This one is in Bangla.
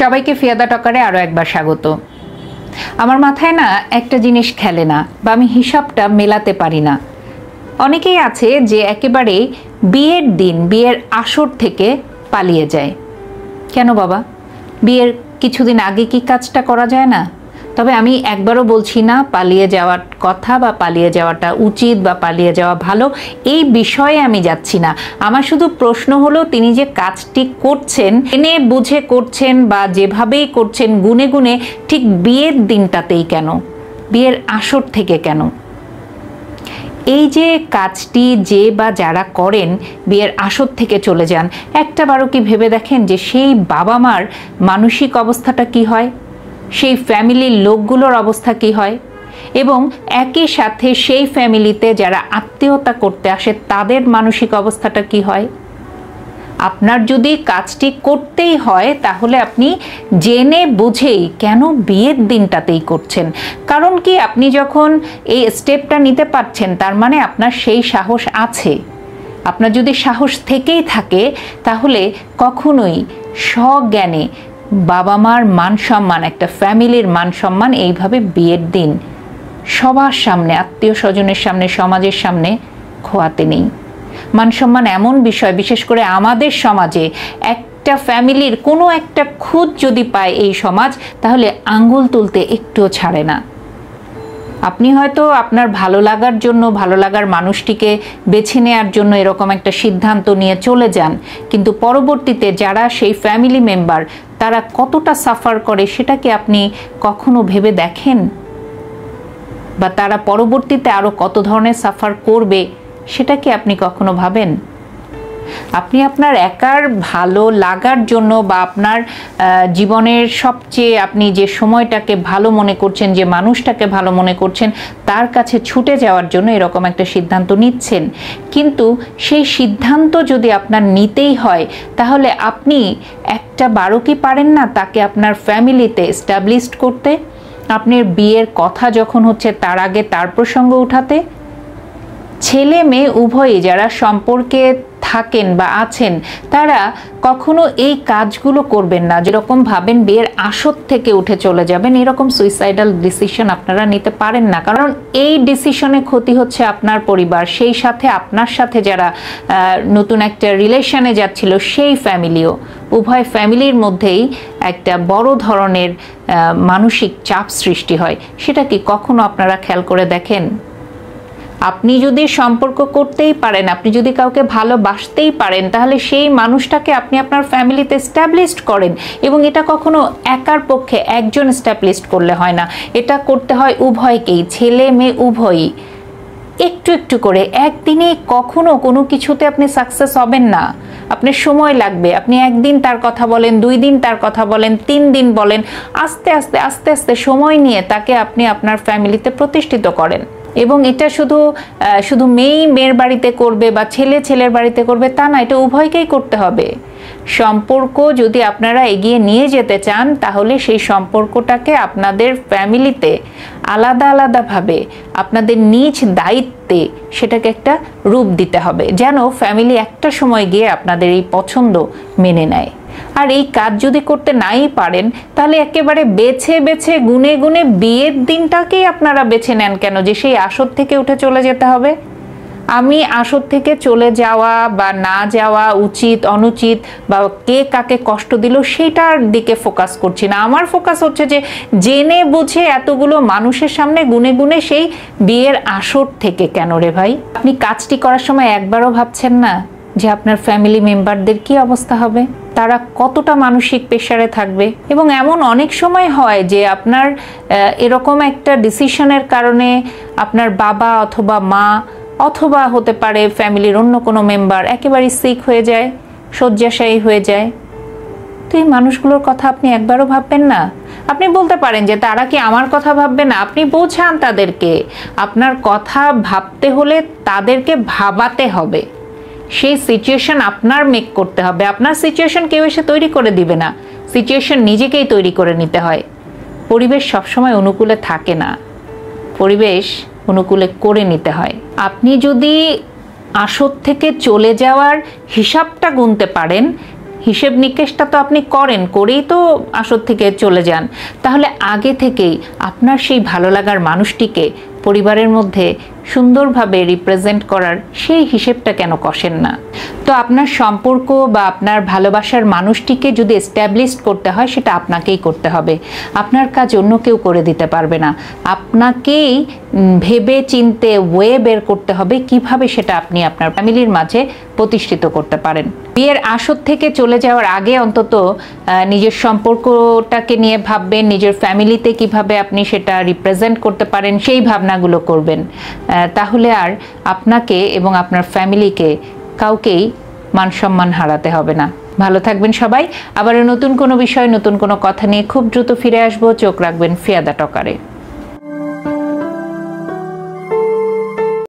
সবাইকে ফিয়াদা টকারে আরও একবার স্বাগত। আমার মাথায় না একটা জিনিস খেলে না, বা আমি হিসাবটা মেলাতে পারি না। অনেকেই আছে যে একেবারে বিয়ের দিন, বিয়ের আসর থেকে পালিয়ে যায়। কেন বাবা? বিয়ের কিছুদিন আগে কি কাজটা করা যায় না? তবে আমি একবারও বলছি না পালিয়ে যাওয়ার কথা বা পালিয়ে যাওয়াটা উচিত বা পালিয়ে যাওয়া ভালো, এই বিষয়ে আমি যাচ্ছি না। আমার শুধু প্রশ্ন হলো, তিনি যে কাজটি করছেন, এনে বুঝে করছেন বা যেভাবেই করছেন, গুনে গুনে ঠিক বিয়ের দিনটাতেই কেন, বিয়ের আসর থেকে কেন? এই যে কাজটি যে বা যারা করেন, বিয়ের আসর থেকে চলে যান, একটা বারও কি ভেবে দেখেন যে সেই বাবা মার মানসিক অবস্থাটা কি হয়, সেই ফ্যামিলির লোকগুলোর অবস্থা কি হয়, এবং একই সাথে সেই ফ্যামিলিতে যারা আত্মীয়তা করতে আসে তাদের মানসিক অবস্থাটা কি হয়? আপনার যদি কাজটি করতেই হয় তাহলে আপনি জেনে বুঝেই কেন বিয়ের দিনটাতেই করছেন। কারণ কি, আপনি যখন এই স্টেপটা নিতে পারছেন তার মানে আপনার সেই সাহস আছে। আপনার যদি সাহস থেকেই থাকে তাহলে কখনোই সজ্ঞানে বাবা মার মান সম্মান, একটা ফ্যামিলির মান সম্মান এইভাবে বিয়ের দিন সবার সামনে, আত্মীয় স্বজনের সামনে, সমাজের সামনে খোয়াতে নেই। মান সম্মান এমন বিষয়, বিশেষ করে আমাদের সমাজে একটা ফ্যামিলির কোনো একটা খুঁত যদি পায় এই সমাজ, তাহলে আঙ্গুল তুলতে একটুও ছাড়ে না। আপনি হয়তো আপনার ভালো লাগার জন্য, ভালো লাগার মানুষটিকে বেছে নেওয়ার জন্য এরকম একটা সিদ্ধান্ত নিয়ে চলে যান, কিন্তু পরবর্তীতে যারা সেই ফ্যামিলি মেম্বার তারা কতটা সাফার করে সেটা কি আপনি কখনো ভেবে দেখেন? বা তারা পরবর্তীতে আরও কত ধরনের সাফার করবে সেটা কি আপনি কখনো ভাবেন? আপনি আপনার একার ভালো লাগার জন্য বা আপনার জীবনের সবচেয়ে আপনি যে সময়টাকে ভালো মনে করছেন, যে মানুষটাকে ভালো মনে করছেন, তার কাছে ছুটে যাওয়ার জন্য এরকম একটা সিদ্ধান্ত নিচ্ছেন। কিন্তু সেই সিদ্ধান্ত যদি আপনার নিতেই হয় তাহলে আপনি একটা বারও কি পারেন না তাকে আপনার ফ্যামিলিতে এস্টাবলিশড করতে? আপনার বিয়ের কথা যখন হচ্ছে তার আগে তার প্রসঙ্গ উঠাতে? ছেলে মেয়ে উভয়ই যারা সম্পর্কে থাকেন বা আছেন তারা কখনো এই কাজগুলো করবেন না। যেরকম ভাবেন বিয়ের আসর থেকে উঠে চলে যাবেন, এরকম সুইসাইডাল ডিসিশন আপনারা নিতে পারেন না। কারণ এই ডিসিশনে ক্ষতি হচ্ছে আপনার পরিবার, সেই সাথে আপনার সাথে যারা নতুন একটা রিলেশনে যাচ্ছিল সেই ফ্যামিলিও। উভয় ফ্যামিলির মধ্যেই একটা বড় ধরনের মানসিক চাপ সৃষ্টি হয়। সেটা কি কখনো আপনারা খেয়াল করে দেখেন? আপনি যদি সম্পর্ক করতেই পারেন, আপনি যদি কাউকে ভালোবাসতেই পারেন, তাহলে সেই মানুষটাকে আপনি আপনার ফ্যামিলিতে এস্টাবলিশড করেন। এবং এটা কখনো একার পক্ষে একজন এস্টাবলিশড করলে হয় না, এটা করতে হয় উভয়কেই, ছেলে মেয়ে উভয়ই। একটু একটু করে, একদিনে কখনো কোনো কিছুতে আপনি সাকসেস হবেন না। আপনার সময় লাগবে। আপনি একদিন তার কথা বলেন, 2 দিন তার কথা বলেন, 3 দিন বলেন, আস্তে আস্তে আস্তে আস্তে সময় নিয়ে তাকে আপনি আপনার ফ্যামিলিতে প্রতিষ্ঠিত করেন। এবং এটা শুধু মেয়েই মেয়ের বাড়িতে করবে বা ছেলে ছেলের বাড়িতে করবে তা না, এটা উভয়কেই করতে হবে। সম্পর্ক যদি আপনারা এগিয়ে নিয়ে যেতে চান তাহলে সেই সম্পর্কটাকে আপনাদের ফ্যামিলিতে আলাদা আলাদাভাবে আপনাদের নিজ দায়িত্বে সেটাকে একটা রূপ দিতে হবে, যেন ফ্যামিলি একটা সময় গিয়ে আপনাদের এই পছন্দ মেনে নেয়। আর এই কাজ যদি করতে নাই পারেন তাহলে একেবারে বেছে বেছে গুনে গুনে বিয়ের দিনটাকেই আপনারা বেছে নেন কেন, যে সেই আসর থেকে উঠে চলে যেতে হবে? আমি আসর থেকে চলে যাওয়া বা না যাওয়া, উচিত অনুচিত, বা কে কাকে কষ্ট দিল সেটার দিকে ফোকাস করছি না। আমার ফোকাস হচ্ছে যে জেনে বুঝে এতগুলো মানুষের সামনে গুনে গুনে সেই বিয়ের আসর থেকে কেন রে ভাই? আপনি কাজটি করার সময় একবারও ভাবছেন না যে আপনার ফ্যামিলি মেম্বারদের কি অবস্থা হবে, তারা কতটা মানসিক প্রেসারে থাকবে? এবং এমন অনেক সময় হয় যে আপনার এরকম একটা ডিসিশনের কারণে আপনার বাবা অথবা মা অথবা হতে পারে ফ্যামিলির অন্য কোনো মেম্বার একেবারে সিক হয়ে যায়, শয্যাশায়ী হয়ে যায়। তো এই মানুষগুলোর কথা আপনি একবারও ভাববেন না? আপনি বলতে পারেন যে তারা কি আমার কথা ভাববে না? আপনি বোঝান তাদেরকে। আপনার কথা ভাবতে হলে তাদেরকে ভাবাতে হবে, সেই সিচুয়েশন আপনার মেক করতে হবে। আপনার সিচুয়েশন কেউ এসে তৈরি করে দিবে না, সিচুয়েশন নিজেকেই তৈরি করে নিতে হয়। পরিবেশ সবসময় অনুকূলে থাকে না, পরিবেশ অনুকূলে করে নিতে হয়। আপনি যদি আসর থেকে চলে যাওয়ার হিসাবটা গুনতে পারেন হিসেব নিকেশটা তো আপনি করেই তো আসর থেকে চলে যান। তাহলে আগে থেকেই আপনার সেই ভালো লাগার মানুষটিকে পরিবারের মধ্যে সুন্দরভাবে রিপ্রেজেন্ট করার সেই হিসেবটা কেন কষেন না? তো আপনার সম্পর্ক বা আপনার ভালোবাসার মানুষটিকে যদি এস্টাবলিশ করতে হয়, সেটা আপনাকেই করতে হবে। আপনার কাজ অন্য কেউ করে দিতে পারবে না। আপনাকেই ভেবে চিনতে ওয়ে বের করতে হবে কিভাবে সেটা আপনি আপনার ফ্যামিলির মাঝে প্রতিষ্ঠিত করতে পারেন। বিয়ের আসর থেকে চলে যাওয়ার আগে অন্তত নিজের সম্পর্কটাকে নিয়ে ভাববেন, নিজের ফ্যামিলিতে কিভাবে আপনি সেটা রিপ্রেজেন্ট করতে পারেন সেই ভাবনাগুলো করবেন। তাহলে আর আপনাকে এবং আপনার ফ্যামিলিকে কাউকেই মান সম্মান হারাতে হবে না। ভালো থাকবেন সবাই। আবারও নতুন কোনো বিষয়, নতুন কোনো কথা নিয়ে খুব দ্রুত ফিরে আসবো। চোখ রাখবেন ফিয়াদা টকারে।